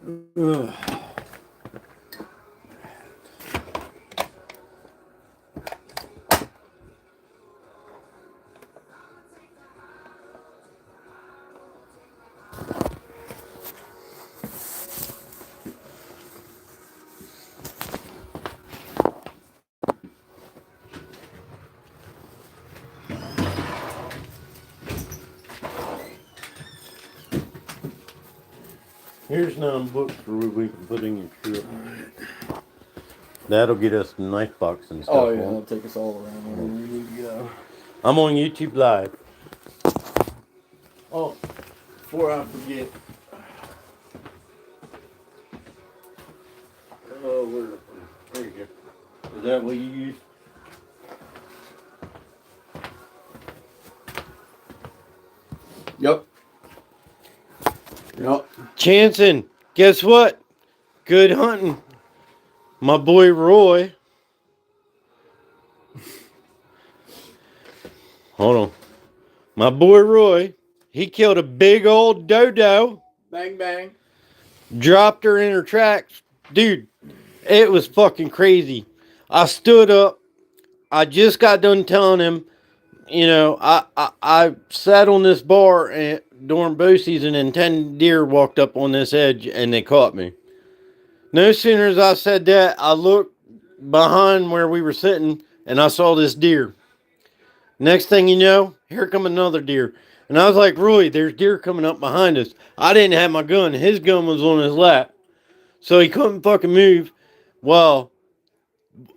Ugh. Here's 9 books for we can put in your trip. That'll get us the knife box and stuff. Oh yeah, that'll take us all around where we need to go. I'm on YouTube Live. Oh, before I forget. Oh, there you go. Is that what you use? Yep. Yep. Chanson, guess what? Good hunting. My boy Roy. Hold on. My boy Roy, he killed a big old dodo. Bang bang. Dropped her in her tracks. Dude, it was fucking crazy. I stood up. I just got done telling him, you know, I sat on this bar and during bow season and 10 deer walked up on this edge and they caught me. No sooner as I said that, I looked behind where we were sitting and I saw this deer. Next thing you know, here come another deer. And I was like, Roy, there's deer coming up behind us. I didn't have my gun. His gun was on his lap. So he couldn't fucking move. Well,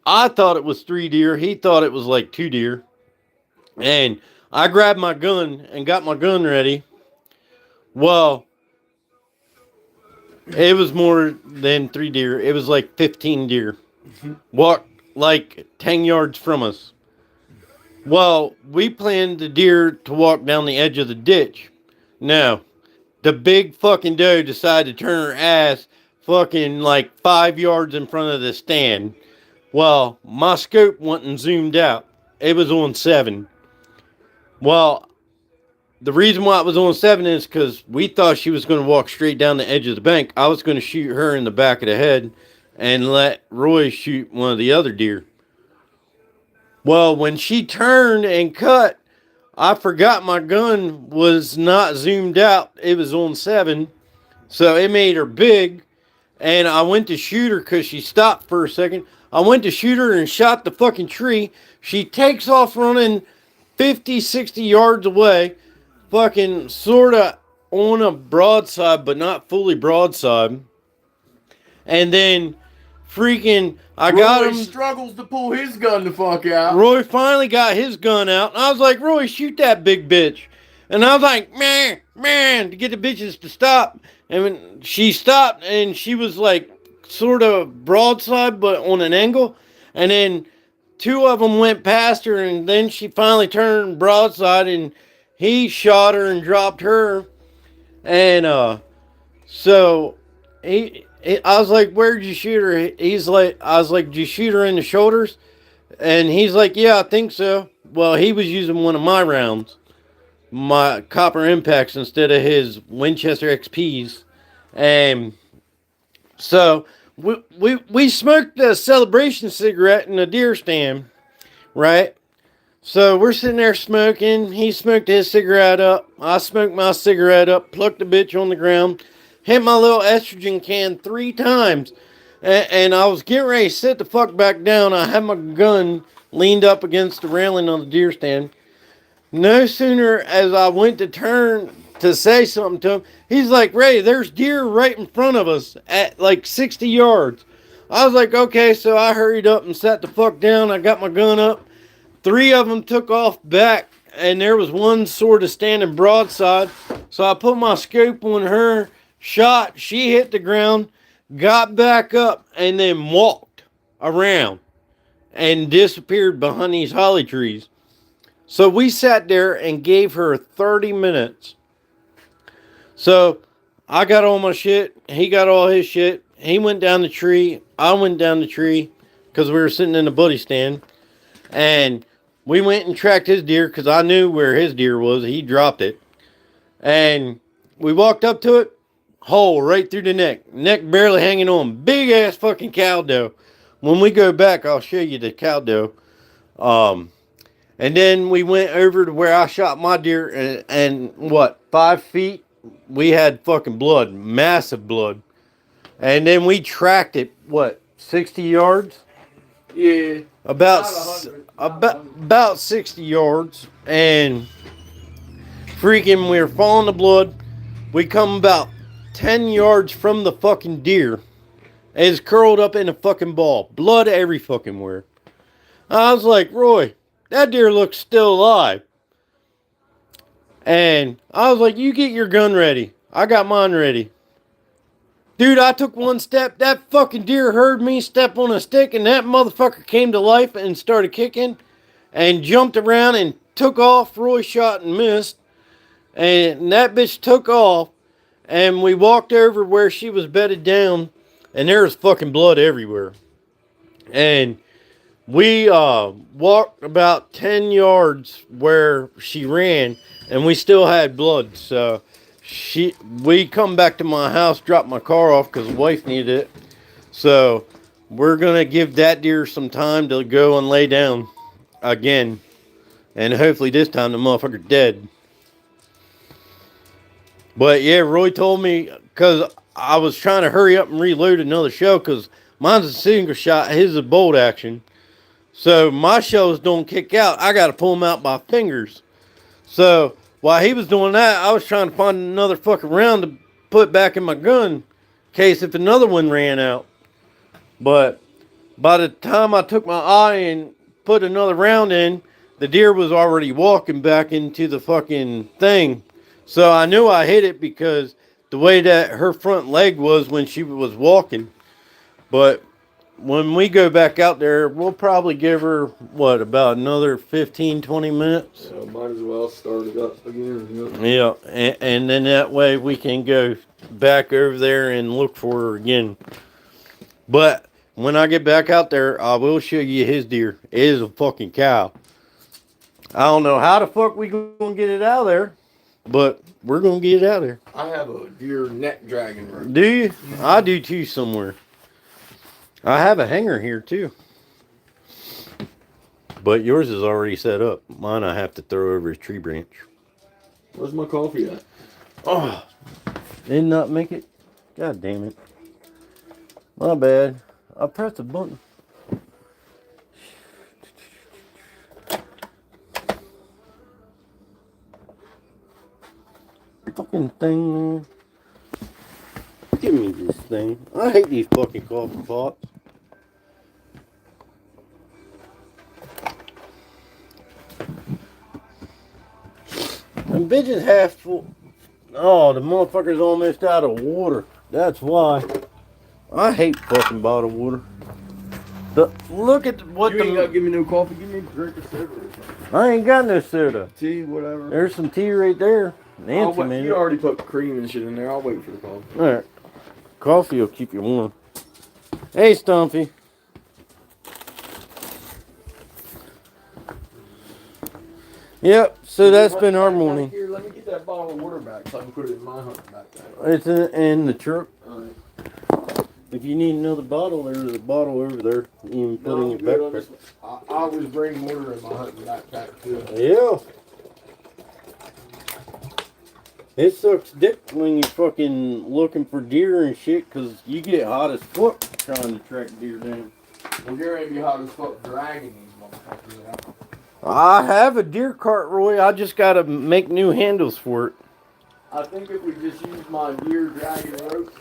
I thought it was 3 deer. He thought it was like 2 deer. And I grabbed my gun and got my gun ready. Well, it was more than 3 deer. It was like 15 deer. Walked like 10 yards from us. Well, we planned the deer to walk down the edge of the ditch. No, the big fucking doe decided to turn her ass fucking like 5 yards in front of the stand. Well, my scope wasn't zoomed out. It was on 7. Well, the reason why it was on 7 is because we thought she was going to walk straight down the edge of the bank. I was going to shoot her in the back of the head and let Roy shoot one of the other deer. Well, when she turned and cut, I forgot my gun was not zoomed out. It was on 7. So it made her big. And I went to shoot her because she stopped for a second. I went to shoot her and shot the fucking tree. She takes off running 50, 60 yards away. Fucking sort of on a broadside, but not fully broadside. And then freaking, I got him. Struggles to pull his gun the fuck out. Roy finally got his gun out. And I was like, Roy, shoot that big bitch. And I was like, man, to get the bitches to stop. And when she stopped and she was like sort of broadside, but on an angle. And then 2 of them went past her and then she finally turned broadside and he shot her and dropped her. And so I was like, where'd you shoot her? I was like, did you shoot her in the shoulders? And he's like, yeah, I think so. Well, he was using one of my rounds, my copper impacts instead of his Winchester XPs. And so we smoked a celebration cigarette in a deer stand, right? So we're sitting there smoking. He smoked his cigarette up. I smoked my cigarette up, plucked the bitch on the ground, hit my little estrogen can 3 times. And I was getting ready to sit the fuck back down. I had my gun leaned up against the railing on the deer stand. No sooner as I went to turn to say something to him, he's like, Ray, there's deer right in front of us at like 60 yards. I was like, okay, so I hurried up and sat the fuck down. I got my gun up. 3 of them took off back, and there was one sort of standing broadside. So I put my scope on her, shot, she hit the ground, got back up, and then walked around and disappeared behind these holly trees. So we sat there and gave her 30 minutes. So I got all my shit, he got all his shit. He went down the tree, I went down the tree because we were sitting in the buddy stand. And we went and tracked his deer because I knew where his deer was. He dropped it. And we walked up to it, hole right through the neck. Neck barely hanging on. Big ass fucking cow doe. When we go back, I'll show you the cow doe. And then we went over to where I shot my deer, and what, 5 feet? We had fucking blood, massive blood. And then we tracked it, what, 60 yards? Yeah. About Not 100, about 60 yards, and freaking we were following the blood. We come about 10 yards from the fucking deer. It's curled up in a fucking ball. Blood every fucking where. I was like, Roy, that deer looks still alive. And I was like, you get your gun ready. I got mine ready. Dude, I took one step. That fucking deer heard me step on a stick, and that motherfucker came to life and started kicking and jumped around and took off. Roy shot and missed. And that bitch took off, and we walked over where she was bedded down, and there was fucking blood everywhere. And we walked about 10 yards where she ran, and we still had blood. So we come back to my house, dropped my car off because the wife needed it. So we're going to give that deer some time to go and lay down again. And hopefully this time the motherfucker's dead. But yeah, Roy told me, because I was trying to hurry up and reload another shell, because mine's a single shot, his is a bolt action. So my shells don't kick out. I got to pull them out by fingers. So while he was doing that, I was trying to find another fucking round to put back in my gun, in case if another one ran out. But by the time I took my eye and put another round in, the deer was already walking back into the fucking thing. So I knew I hit it because the way that her front leg was when she was walking. But when we go back out there, we'll probably give her, what, about another 15, 20 minutes? Yeah, might as well start it up again. Yeah, and then that way we can go back over there and look for her again. But when I get back out there, I will show you his deer. It is a fucking cow. I don't know how the fuck we gonna get it out of there, but we're gonna get it out of there. I have a deer neck dragging rope. Do you? I do too somewhere. I have a hanger here too. But yours is already set up. Mine I have to throw over a tree branch. Where's my coffee at? Oh, did not make it? God damn it. My bad. I pressed the button. Fucking thing, man. Give me this thing. I hate these fucking coffee pots. And bitch is half full. Oh, the motherfucker's almost out of water. That's why. I hate fucking bottled water. Look at what You ain't got to give me no coffee. Give me a drink of soda. I ain't got no soda. Tea, whatever. There's some tea right there. Nancy, man. You already put cream and shit in there. I'll wait for the coffee. All right. Coffee will keep you warm. Hey, Stumpy. Yep, so that's been our morning. Here, let me get that bottle of water back so I can put it in my hunting backpack. It's in the truck. Alright. If you need another bottle, there's a bottle over there. You can put in your backpack. I always bring water in my hunting backpack too. Yeah. It sucks dick when you're fucking looking for deer and shit, because you get hot as fuck trying to track deer down. Well, you're gonna be hot as fuck dragging these motherfuckers out. I have a deer cart, Roy. I just gotta make new handles for it. I think if we just use my deer dragging rope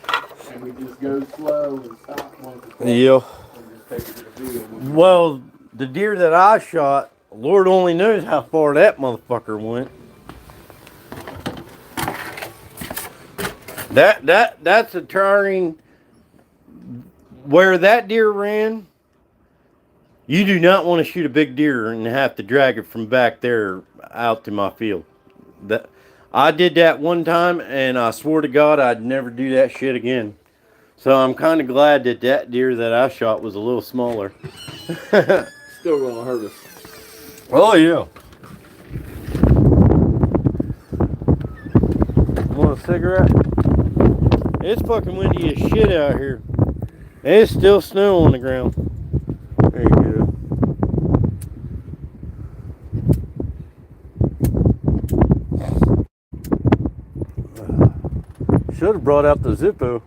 and we just go slow and stop once it's Yeah. and just take it to the field. Well, the deer that I shot, Lord only knows how far that motherfucker went. That's a turning where that deer ran. You do not want to shoot a big deer and have to drag it from back there out to my field. I did that one time, and I swore to God I'd never do that shit again. So I'm kind of glad that that deer that I shot was a little smaller. Still gonna hurt us. Oh yeah. Want a cigarette? It's fucking windy as shit out here. It's still snow on the ground. There you go. Should have brought out the Zippo.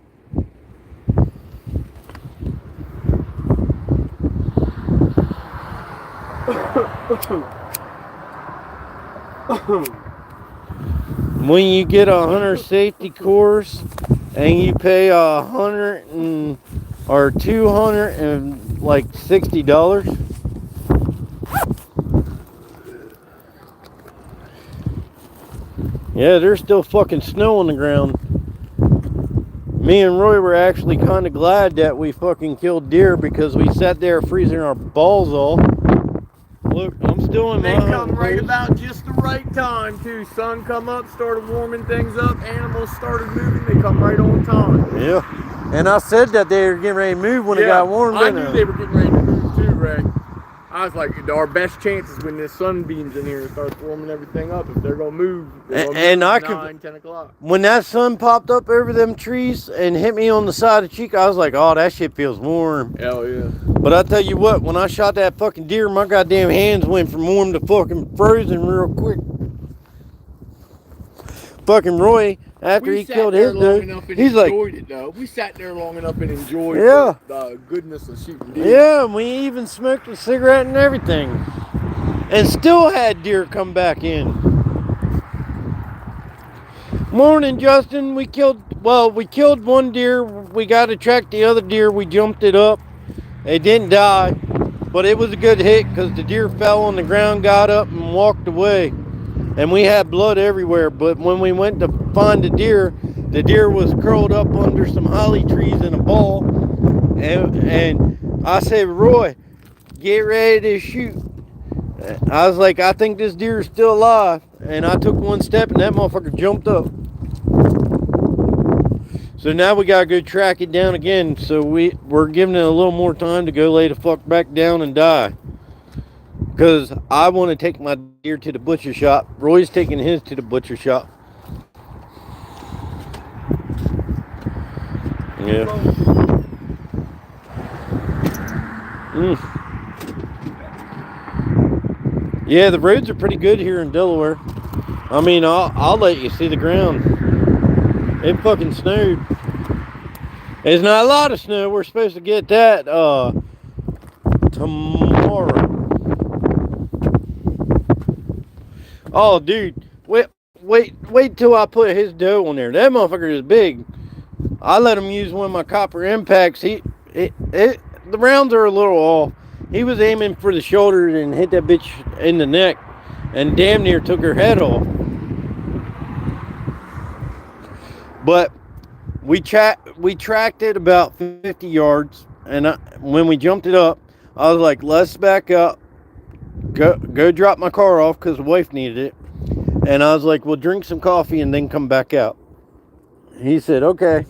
When you get a hunter safety course and you pay or $260. Yeah, there's still fucking snow on the ground. Me and Roy were actually kind of glad that we fucking killed deer because we sat there freezing our balls off. Look, I'm still in my They come hunting right pose. about just the right time too. Sun come up, started warming things up, animals started moving, they come right on time. Yeah. And I said that they were getting ready to move when it got warm. I knew they were getting ready to move too, Ray. I was like, our best chance is when this sunbeams in here and starts warming everything up. If they're gonna move, And I 9, 10 o'clock. When that sun popped up over them trees and hit me on the side of the cheek, I was like, oh, that shit feels warm. Hell yeah. But I tell you what, when I shot that fucking deer, my goddamn hands went from warm to fucking frozen real quick. Fucking Roy, after he killed his dude, he's like, it, though. We sat there long enough and enjoyed the goodness of shooting deer. yeah, we even smoked a cigarette and everything. And still had deer come back in. Morning, Justin. We killed one deer. We got to track the other deer. We jumped it up. It didn't die, but it was a good hit because the deer fell on the ground, got up, and walked away. And we had blood everywhere. But when we went to find the deer was curled up under some holly trees in a ball. And I said, Roy, get ready to shoot. I was like, I think this deer is still alive. And I took one step and that motherfucker jumped up. So now we gotta go track it down again. So we're giving it a little more time to go lay the fuck back down and die. Because I want to take my deer to the butcher shop. Roy's taking his to the butcher shop. Yeah. Yeah, the roads are pretty good here in Delaware. I mean, I'll let you see the ground. It fucking snowed. It's not a lot of snow. We're supposed to get that tomorrow. Oh, dude, wait till I put his doe on there. That motherfucker is big. I let him use one of my copper impacts. The rounds are a little off. He was aiming for the shoulder and hit that bitch in the neck, and damn near took her head off. But we tracked it about 50 yards, and when we jumped it up, I was like, let's back up, go drop my car off because the wife needed it. And I was like, we'll drink some coffee and then come back out. He said, okay.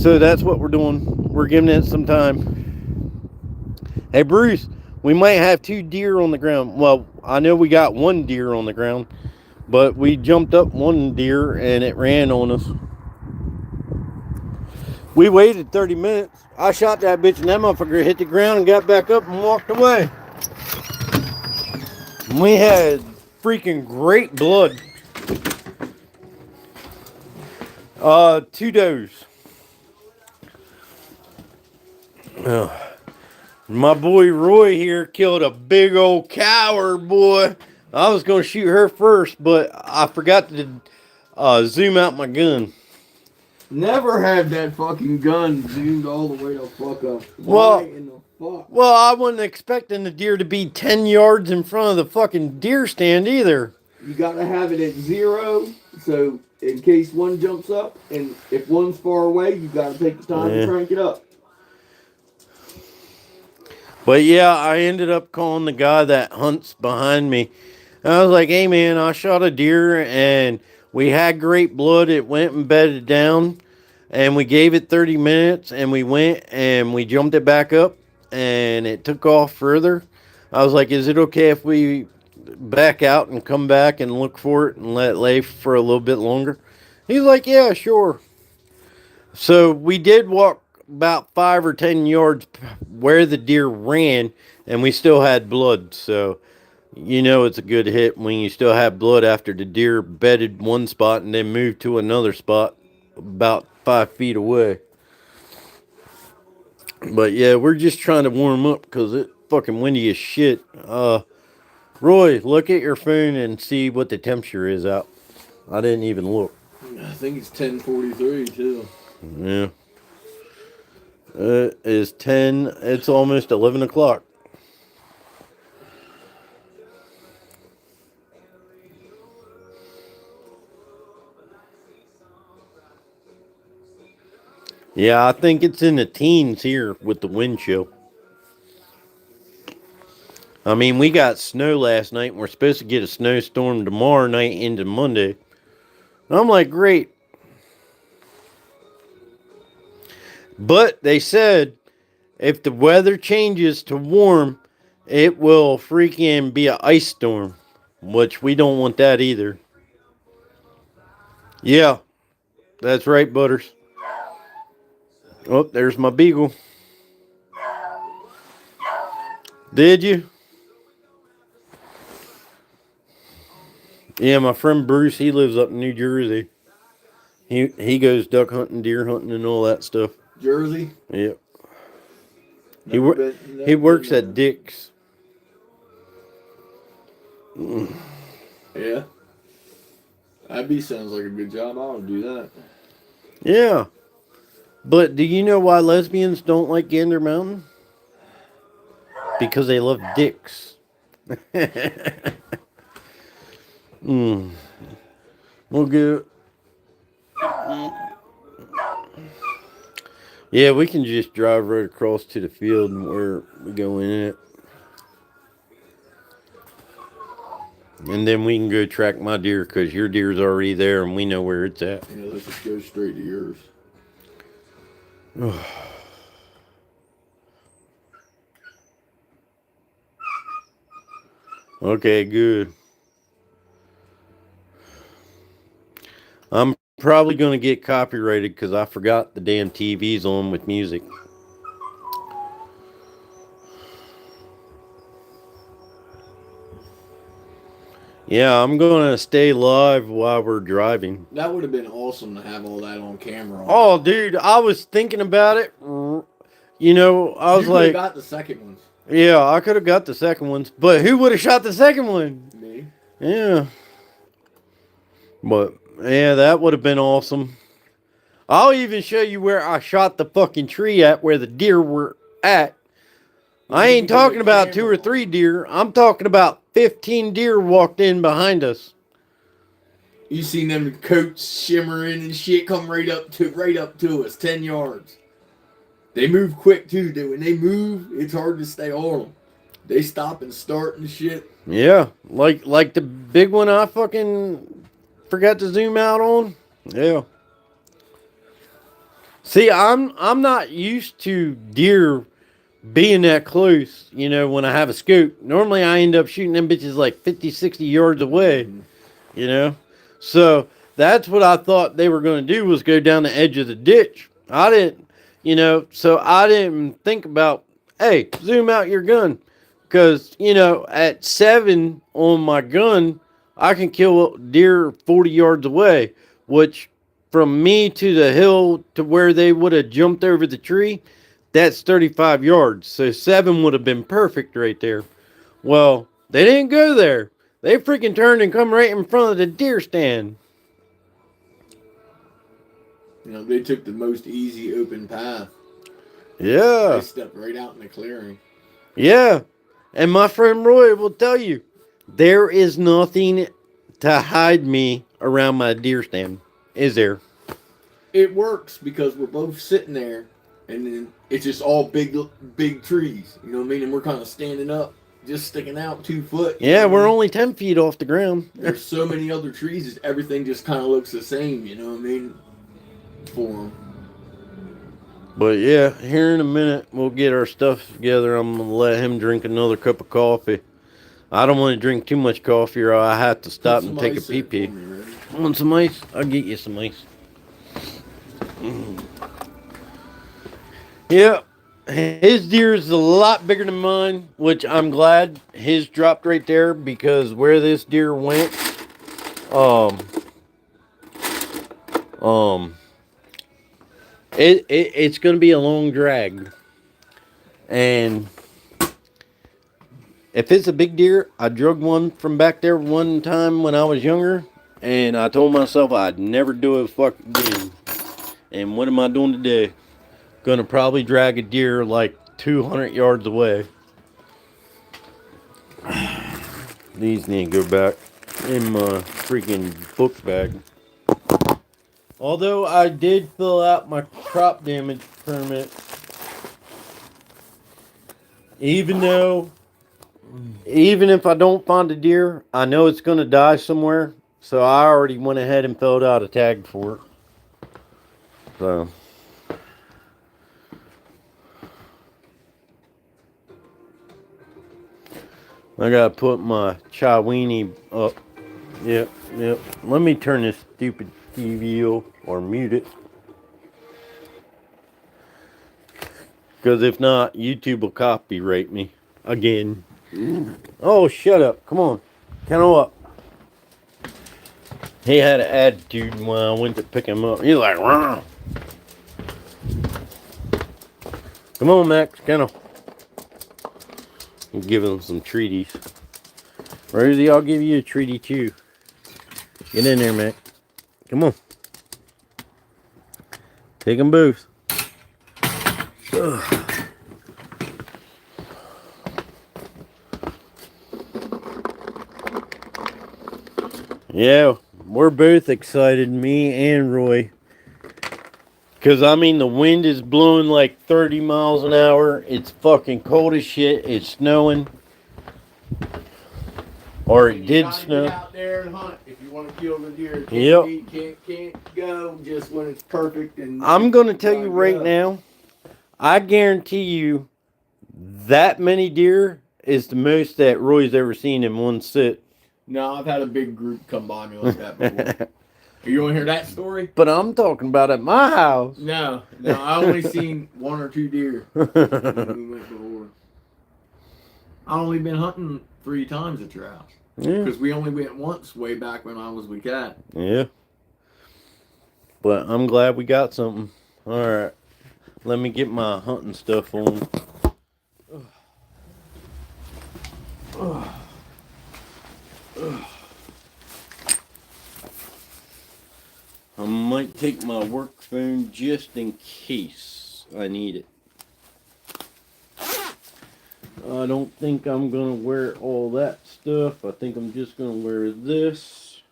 So that's what we're doing. We're giving it some time. Hey, Bruce, we might have 2 deer on the ground. Well, I know we got 1 deer on the ground, but we jumped up 1 deer and it ran on us. We waited 30 minutes. I shot that bitch and that motherfucker hit the ground and got back up and walked away. We had freaking great blood. 2 does. My boy Roy here killed a big old coward, boy. I was going to shoot her first, but I forgot to zoom out my gun. Never had that fucking gun zoomed all the way the fuck up. Well, Why in the fuck? Well, I wasn't expecting the deer to be 10 yards in front of the fucking deer stand either. You gotta have it at 0, so in case one jumps up, and if one's far away, you gotta take the time to crank it up. But yeah, I ended up calling the guy that hunts behind me. And I was like, hey man, I shot a deer and we had great blood. It went and bedded down. And we gave it 30 minutes and we went and we jumped it back up and it took off further. I was like, is it okay if we back out and come back and look for it and let it lay for a little bit longer? He's like, yeah, sure. So we did walk about 5 or 10 yards where the deer ran, and we still had blood. So you know it's a good hit when you still have blood after the deer bedded one spot and then moved to another spot about 5 feet away. But yeah, we're just trying to warm up because it's fucking windy as shit. Roy, look at your phone and see what the temperature is out. I didn't even look. I think it's 10:43 too. Yeah. It is 10. It's almost 11 o'clock. Yeah, I think it's in the teens here with the wind chill. I mean, we got snow last night, and we're supposed to get a snowstorm tomorrow night into Monday. I'm like, great. But they said if the weather changes to warm, it will freaking be an ice storm, which we don't want that either. Yeah, that's right, Butters. Oh, there's my beagle. Did you? Yeah, my friend Bruce, he lives up in New Jersey. He goes duck hunting, deer hunting, and all that stuff. Jersey. Yep. Never He works been at Dick's. Yeah. IB sounds like a good job. I would do that. Yeah. But do you know why lesbians don't like Gander Mountain? Because they love dicks. mm. We'll go. Yeah, we can just drive right across to the field where we go in it. And then we can go track my deer because your deer's already there and we know where it's at. Yeah, let's just go straight to yours. Okay, good. I'm probably going to get copyrighted because I forgot the damn TV's on with music. Yeah, I'm going to stay live while we're driving. That would have been awesome to have all that on camera. Oh, dude, I was thinking about it. You know, I was like, got the second ones. Yeah, I could have got the second ones, but who would have shot the second one? Me. Yeah. But yeah, that would have been awesome. I'll even show you where I shot the fucking tree at where the deer were at. I ain't talking about 2 or 3 deer. I'm talking about 15 deer walked in behind us. You seen them coats shimmering and shit come right up to us, 10 yards. They move quick too, dude. When they move, it's hard to stay on them. They stop and start and shit. Yeah, like the big one I fucking forgot to zoom out on. Yeah. See, I'm not used to deer being that close, you know, when I have a scope. Normally I end up shooting them bitches like 50, 60 yards away, you know. So that's what I thought they were going to do was go down the edge of the ditch. I didn't, you know, so I didn't think about, hey, zoom out your gun. Because, you know, at 7 on my gun, I can kill a deer 40 yards away, which from me to the hill to where they would have jumped over the tree, that's 35 yards. So 7 would have been perfect right there. Well, they didn't go there. They freaking turned and come right in front of the deer stand. You know, they took the most easy open path. Yeah. They stepped right out in the clearing. Yeah. And my friend Roy will tell you, there is nothing to hide me around my deer stand. Is there? It works because we're both sitting there and then it's just all big trees. You know what I mean? And we're kind of standing up, just sticking out 2 foot. Yeah, we're only 10 feet off the ground. There's so many other trees, everything just kind of looks the same, you know what I mean? For them. But yeah, here in a minute, we'll get our stuff together. I'm going to let him drink another cup of coffee. I don't want to drink too much coffee or I have to stop Put and some take a ice in it pee-pee. for me, Reggie. Want some ice? I'll get you some ice. Yeah, his deer is a lot bigger than mine, which I'm glad his dropped right there because where this deer went, um, um, it's gonna be a long drag, and if it's a big deer, I drug one from back there one time when I was younger, and I told myself I'd never do it fuck again. And what am I doing today? Gonna probably drag a deer like 200 yards away. These need to go back in my freaking book bag. Although I did fill out my crop damage permit, even though, even if I don't find a deer, I know it's gonna die somewhere. So I already went ahead and filled out a tag for it. So. I gotta put my Chawini up. Yep, yep. Let me turn this stupid TV off or mute it. Because if not, YouTube will copyright me again. Oh, shut up. Come on. Kennel up. He had an attitude when I went to pick him up. He's like, "Rah." Come on, Max. Kennel. I'm giving him some treaties. Rosie, I'll give you a treaty too. Get in there, Max. Come on. Take them both. Ugh. Yeah, we're both excited, me and Roy. Because, I mean, the wind is blowing like 30 miles an hour. It's fucking cold as shit. It's snowing. Or it did snow. Get out there and hunt if you want to kill the deer. Can't go just when it's perfect. And I'm going to tell you right now, I guarantee you that many deer is the most that Roy's ever seen in one sit. No, I've had a big group come by me like that before. You want to hear that story? But I'm talking about at my house. No, I only seen 1 or 2 deer when we went before. I only been hunting 3 times at your house. Yeah. Because we only went once way back when I was with Cat. Yeah. But I'm glad we got something. Alright. Let me get my hunting stuff on. I might take my work phone just in case I need it. I don't think I'm gonna wear all that stuff. I think I'm just gonna wear this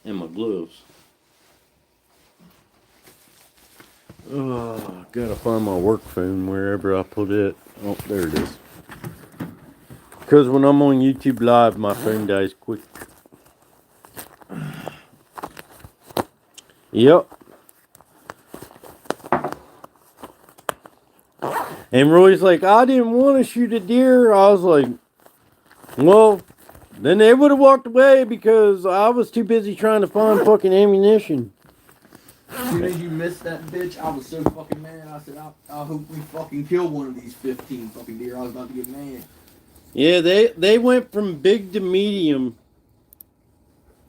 and my gloves. Oh, gotta find my work phone wherever I put it. Oh, there it is. Because when I'm on YouTube Live, my phone dies quick. Yep. And Roy's like, I didn't want to shoot a deer. I was like, well, then they would have walked away because I was too busy trying to find fucking ammunition. As soon as you missed that bitch, I was so fucking mad. I said, I hope we fucking kill one of these 15 fucking deer. I was about to get mad. Yeah, they went from big to medium.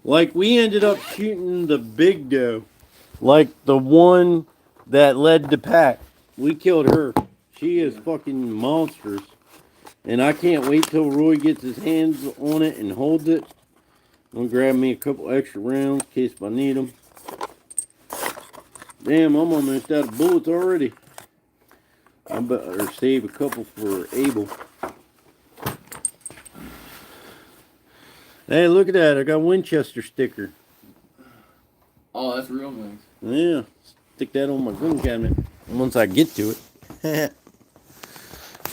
Like, we ended up shooting the big doe. Like, the one that led the pack. We killed her. She is fucking monstrous. And I can't wait till Roy gets his hands on it and holds it. I'm gonna grab me a couple extra rounds in case I need them. Damn, I'm almost out of bullets already. I better save a couple for Abel. Hey, look at that. I got a Winchester sticker. Oh, that's real nice. Yeah. Stick that on my gun cabinet once I get to it.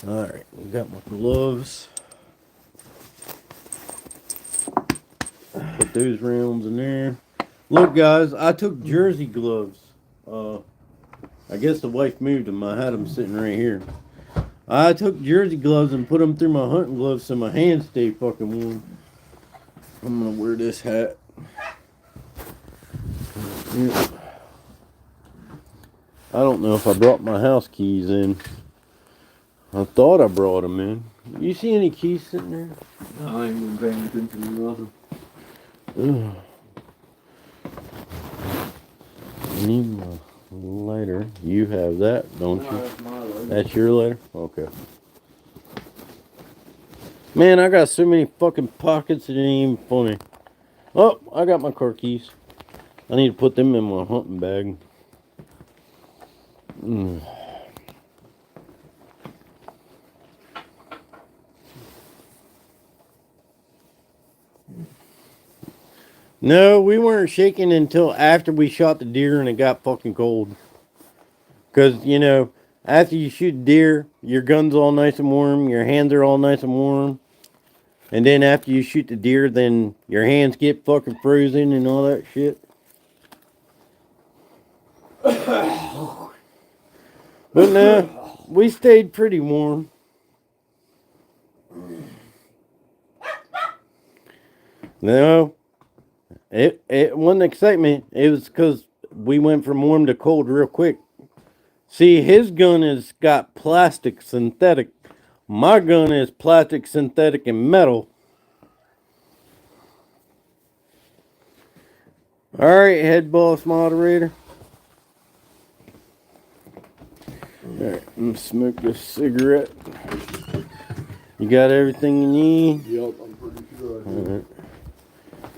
Alright, we got my gloves. Put those rounds in there. Look, guys, I took jersey gloves. I guess the wife moved them. I had them sitting right here. I took jersey gloves and put them through my hunting gloves so my hands stay fucking warm. I'm gonna wear this hat. Yeah. I don't know if I brought my house keys in. I thought I brought them in. You see any keys sitting there? No, I ain't even paying attention to nothing. Ugh. I need my lighter. You have that, don't you? That's my lighter. That's your lighter? Okay. Man, I got so many fucking pockets it ain't even funny. Oh, I got my car keys. I need to put them in my hunting bag. No, we weren't shaking until after we shot the deer and it got fucking cold. Because, you know, after you shoot deer, your gun's all nice and warm, your hands are all nice and warm. And then after you shoot the deer, then your hands get fucking frozen and all that shit. But no, we stayed pretty warm. No, it wasn't excitement. It was because we went from warm to cold real quick. See, his gun has got plastic synthetic. My gun is plastic synthetic and metal. All right, head boss moderator. All right, I'm gonna smoke this cigarette. You got everything you need? Yep, I'm pretty sure I do. All right.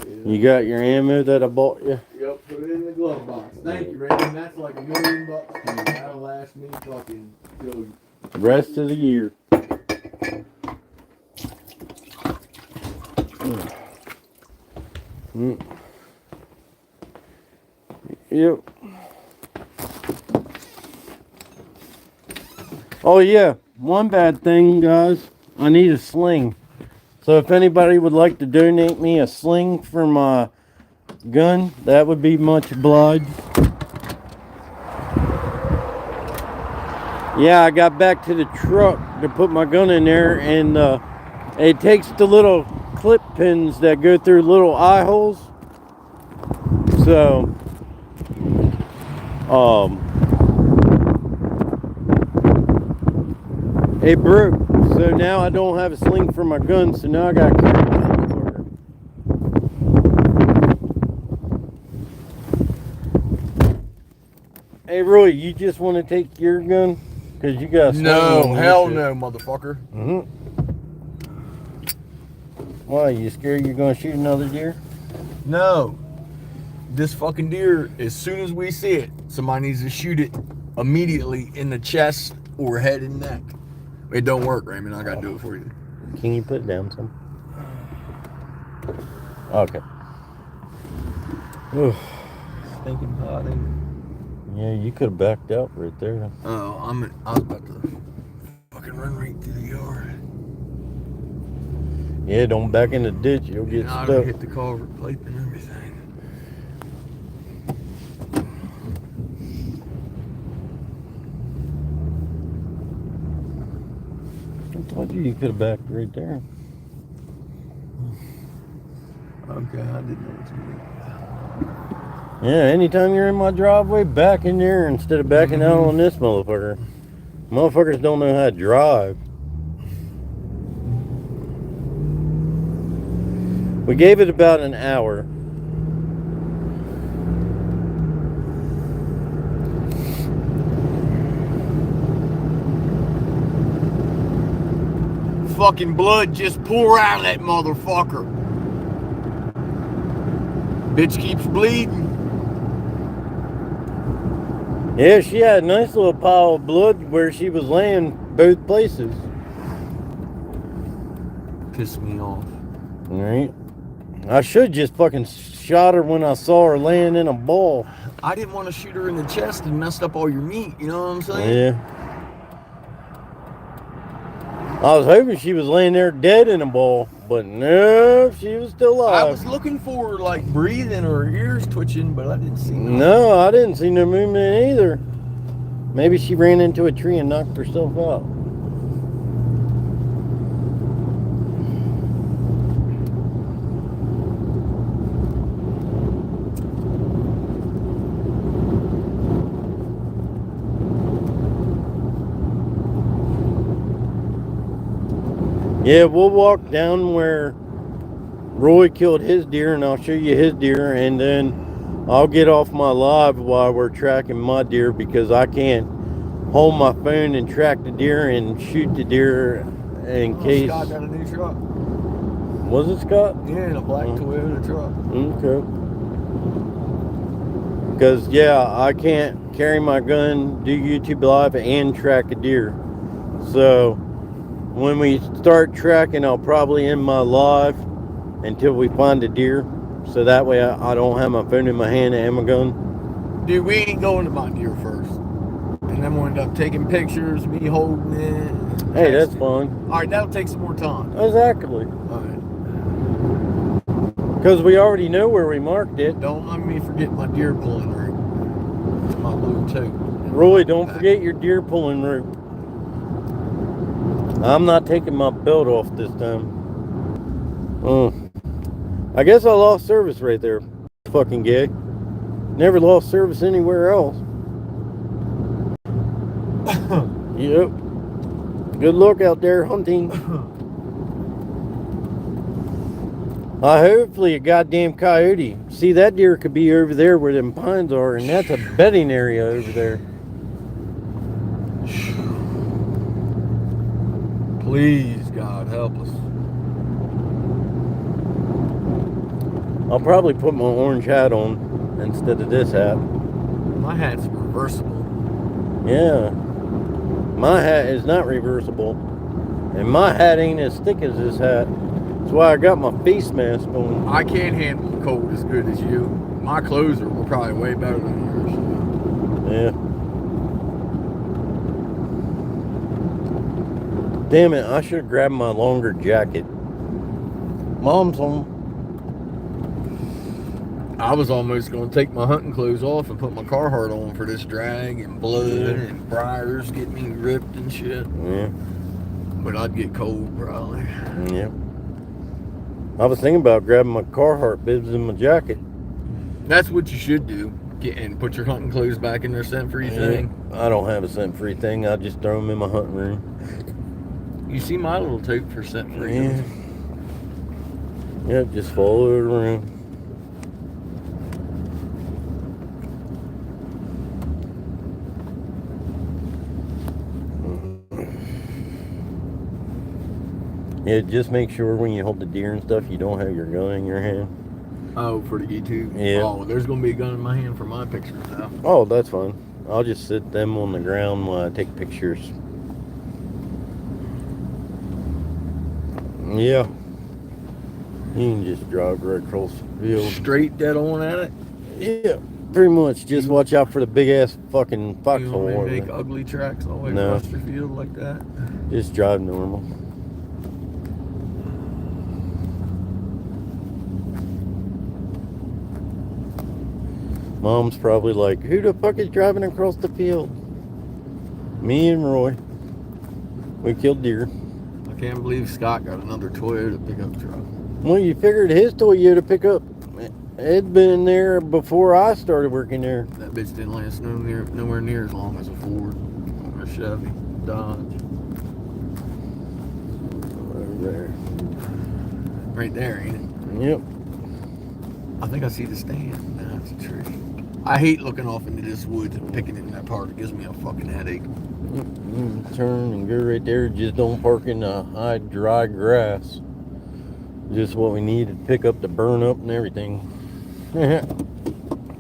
Yeah. You got your ammo that I bought you? Yep, put it in the glove box. Thank you, Randy. That's like $1 million to me. That'll last me fucking till The rest of the year. Yep. Oh yeah, one bad thing, guys. I need a sling. So if anybody would like to donate me a sling for my gun, that would be much obliged. Yeah, I got back to the truck to put my gun in there, and it takes the little clip pins that go through little eye holes. So, it broke. So now I don't have a sling for my gun, so now I got to carry it. Hey Roy, you just want to take your gun? Because you got a no, hell no, motherfucker. Why, you scared you're going to shoot another deer? No. This fucking deer, as soon as we see it, somebody needs to shoot it immediately in the chest or head and neck. It don't work, Raymond. I gotta do it for you. Can you put it down some? Okay. Oof. Thinking hot, ain't it? Yeah, you could have backed out right there. Oh, I was about to fucking run right through the yard. Yeah, don't back in the ditch. You'll get I stuck. hit the culvert pipe and everything. I told you could have backed right there. Okay, I didn't know what you meant. Yeah, anytime you're in my driveway, back in there instead of backing out on this motherfucker. Motherfuckers don't know how to drive. We gave it about an hour. Fucking blood just pour out of that motherfucker. Bitch keeps bleeding. Yeah, she had a nice little pile of blood where she was laying both places. Pissed me off. Alright. I should just fucking shot her when I saw her laying in a ball. I didn't want to shoot her in the chest and messed up all your meat, you know what I'm saying? Yeah. I was hoping she was laying there dead in a ball, but no, she was still alive. I was looking for her, like, breathing or her ears twitching, but I didn't see nothing. No, I didn't see no movement either. Maybe she ran into a tree and knocked herself out. Yeah, we'll walk down where Roy killed his deer, and I'll show you his deer, and then I'll get off my live while we're tracking my deer, because I can't hold my phone and track the deer and shoot the deer in case. Scott got a new truck. Was it Scott? Yeah, in a black Toyota truck. Okay. Because, yeah, I can't carry my gun, do YouTube Live, and track a deer. So, when we start tracking, I'll probably end my live until we find a deer. So that way I don't have my phone in my hand and my gun. Dude, we ain't going to my deer first. And then we'll end up taking pictures, me holding it. Hey, that's fine. Alright, that'll take some more time. Exactly. Alright. Because we already know where we marked it. Don't let me forget my deer pulling rope. My blue tote. Roy, don't forget your deer pulling rope. I'm not taking my belt off this time. I guess I lost service right there. Fucking gay. Never lost service anywhere else. Yep. Good luck out there hunting. Hopefully a goddamn coyote. See, that deer could be over there where them pines are, and that's a bedding area over there. Please, God, help us. I'll probably put my orange hat on instead of this hat. My hat's reversible. Yeah. My hat is not reversible. And my hat ain't as thick as this hat. That's why I got my face mask on. I can't handle the cold as good as you. My clothes are probably way better than yours. Yeah. Damn it, I should have grabbed my longer jacket. Mom's home. I was almost going to take my hunting clothes off and put my Carhartt on for this drag and blood and briars get me ripped and shit. Yeah. But I'd get cold probably. Yeah. I was thinking about grabbing my Carhartt bibs and my jacket. That's what you should do. Get and put your hunting clothes back in their scent-free thing. I don't have a scent-free thing. I just throw them in my hunting room. You see my little tote for scent-free. Yeah. Yep, just follow it around. Yeah, just make sure when you hold the deer and stuff, you don't have your gun in your hand. Oh, for the YouTube? Yeah. Oh, there's going to be a gun in my hand for my pictures now. Oh, that's fine. I'll just sit them on the ground while I take pictures. Yeah. You can just drive right across the field. Straight dead on at it? Yeah, pretty much. Just watch out for the big ass fucking foxhole. You want me to make ugly tracks all the way across your field like that? Just drive normal. Mom's probably like, who the fuck is driving across the field? Me and Roy. We killed deer. I can't believe Scott got another Toyota pickup truck. Well, you figured his Toyota pickup, it'd been there before I started working there. That bitch didn't last nowhere near as long as a Ford or a Chevy, Dodge. Over there. Right there, ain't it? Yep. I think I see the stand. Nah, it's a tree. I hate looking off into this woods and picking it in that part. It gives me a fucking headache. Turn and go right there. Just don't park in the high, dry grass. Just what we need to pick up the burn up and everything.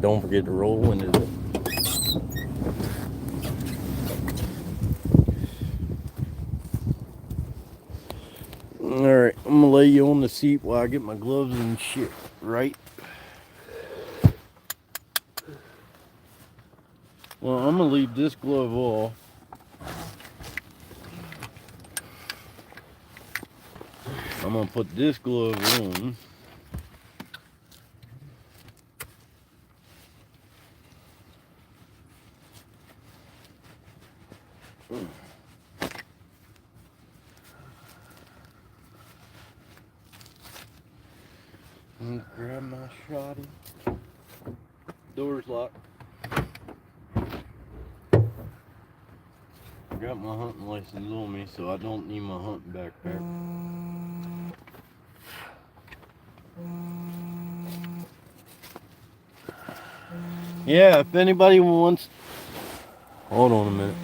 Don't forget to roll windows up. Alright, I'm gonna lay you on the seat while I get my gloves and shit right. Well, I'm gonna leave this glove off. I'm gonna put this glove on. And grab my shotty. Door's locked. got my hunting license on me, so I don't need my hunting backpack. Yeah, if anybody wants... Hold on a minute.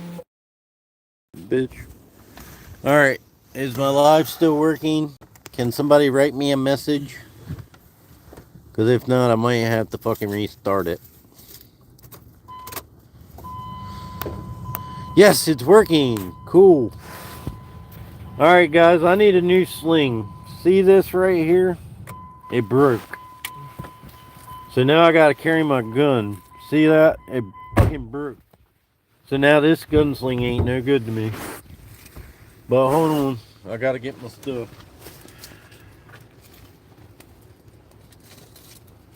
Bitch. Alright, is my live still working? Can somebody write me a message? Because if not, I might have to fucking restart it. Yes, it's working. Cool. Alright guys, I need a new sling. See this right here? It broke. So now I gotta carry my gun. See that? It fucking broke. So now this gunsling ain't no good to me. But hold on, I gotta get my stuff.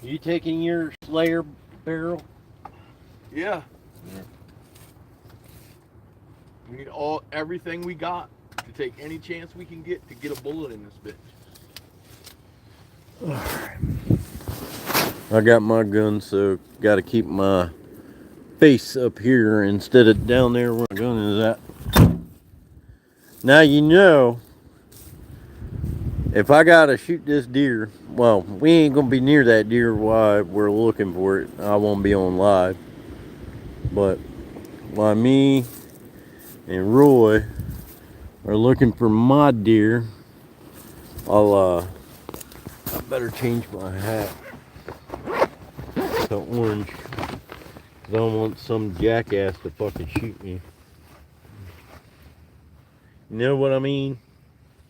You taking your Slayer barrel? Yeah. We need everything we got to take any chance we can get to get a bullet in this bitch. I got my gun, so gotta keep my face up here instead of down there where my gun is at. Now you know, if I gotta shoot this deer, well, we ain't gonna be near that deer while we're looking for it. I won't be on live. But while me and Roy are looking for my deer, I better change my hat to orange. 'Cause I don't want some jackass to fucking shoot me. You know what I mean?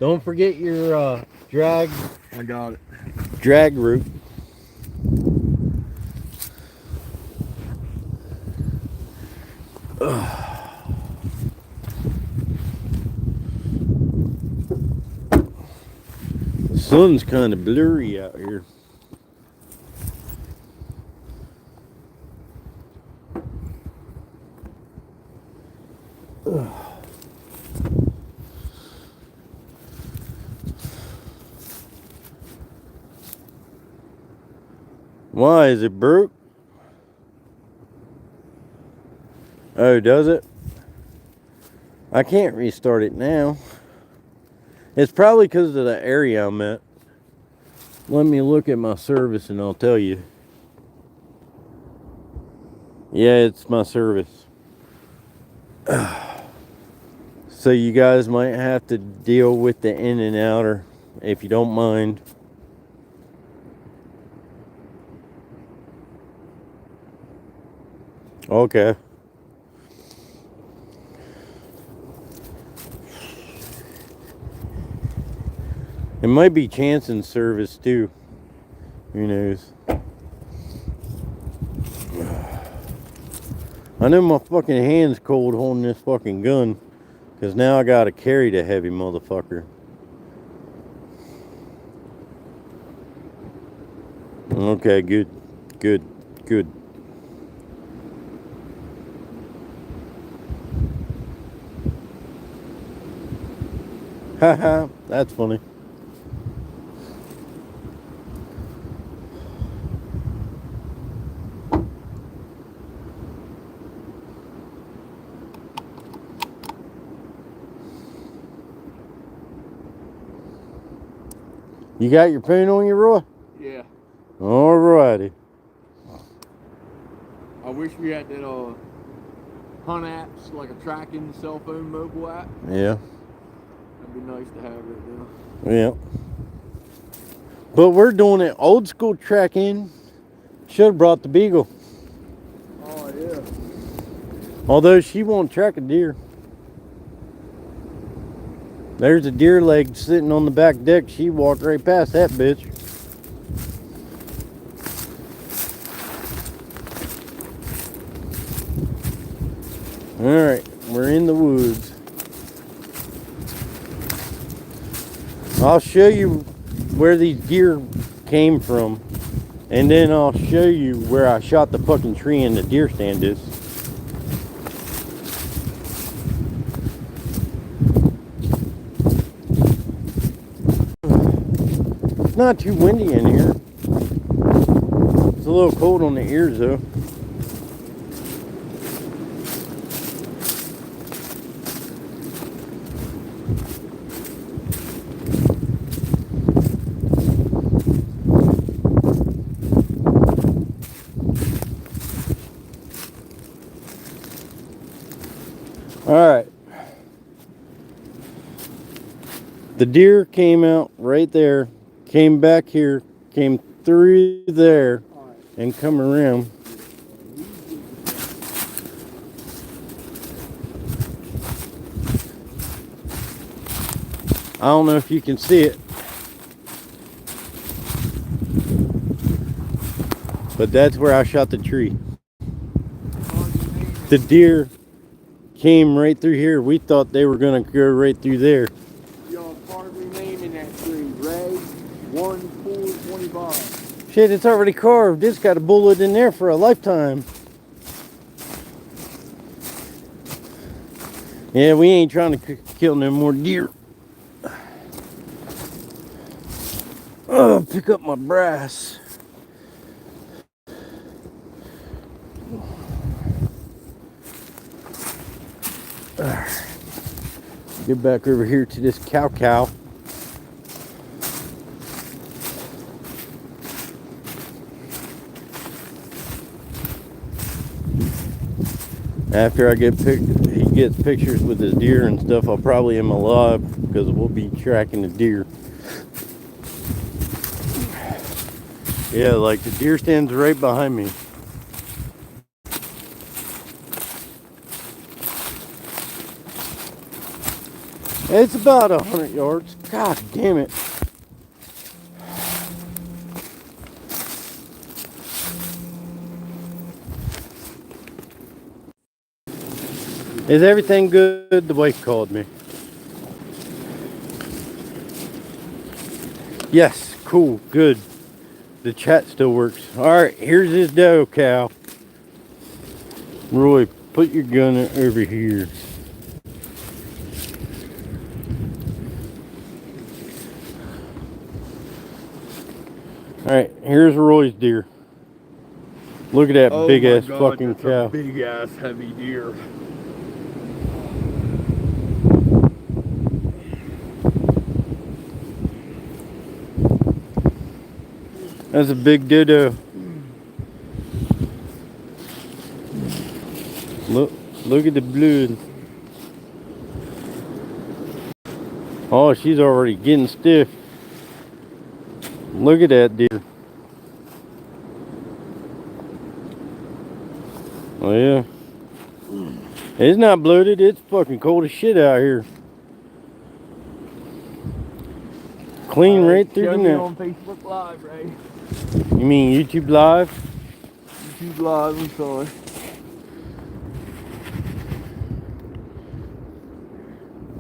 Don't forget your drag. I got it. Drag route. The sun's kind of blurry out here. Why is it broke? Oh, does it? I can't restart it now. It's probably because of the area I'm at. Let me look at my service and I'll tell you. Yeah, it's my service. So you guys might have to deal with the in and outer if you don't mind. Okay. It might be Chanson's service too. Who knows? I know my fucking hand's cold holding this fucking gun. Because now I gotta carry the heavy motherfucker. Okay, good. Good. Good. Haha, that's funny. You got your phone on you, Roy? Yeah. Alrighty. I wish we had that hunt apps, like a tracking cell phone mobile app. Yeah. That'd be nice to have right now. Yeah. But we're doing it old school tracking. Should have brought the Beagle. Oh yeah. Although she won't track a deer. There's a deer leg sitting on the back deck. She walked right past that bitch. Alright, we're in the woods. I'll show you where these deer came from. And then I'll show you where I shot the fucking tree and the deer stand is. It's not too windy in here. It's a little cold on the ears though. All right. The deer came out right there, came back here, came through there, and come around. I don't know if you can see it, but that's where I shot the tree. The deer came right through here. We thought they were gonna go right through there. Y'all hardly naming that tree. Ray 1425. Shit, it's already carved. It's got a bullet in there for a lifetime. Yeah, we ain't trying to kill no more deer. Oh, pick up my brass. Get back over here to this cow. After he gets pictures with his deer and stuff, I'll probably am alive because we'll be tracking the deer. Yeah, like the deer stands right behind me. It's about 100 yards. God damn it. Is everything good? The wife called me. Yes, cool, good. The chat still works. Alright, here's his doe cow. Roy, put your gun over here. Alright, here's Roy's deer. Look at that big ass fucking cow. Big ass heavy deer. That's a big dodo. Look at the blood. Oh, she's already getting stiff. Look at that deer. Oh yeah. It's not bloated, it's fucking cold as shit out here. Clean right through the neck. On Facebook Live, Ray. You mean YouTube Live? YouTube Live, I'm sorry.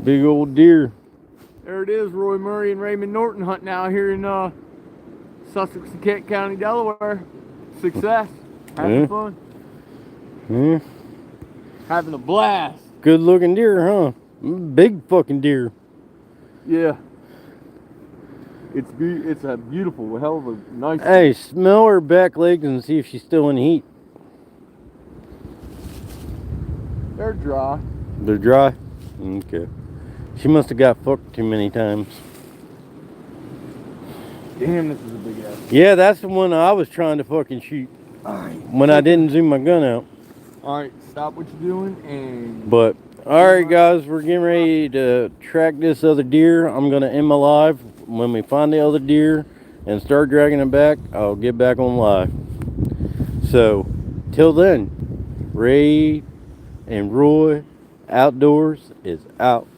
Big old deer. There it is, Roy Murray and Raymond Norton hunting out here in Sussex and Kent County, Delaware. Success. Having fun. Yeah. Having a blast. Good looking deer, huh? Big fucking deer. Yeah. It's a beautiful, hell of a nice. Hey, smell her back legs and see if she's still in heat. They're dry. They're dry? Okay. She must have got fucked too many times. Damn, this is a big ass. Yeah, that's the one I was trying to fucking shoot. When I didn't zoom my gun out. Alright, stop what you're doing and... But, alright guys, we're getting ready to track this other deer. I'm going to end my live. When we find the other deer and start dragging it back, I'll get back on live. So, till then, Ray and Roy Outdoors is out.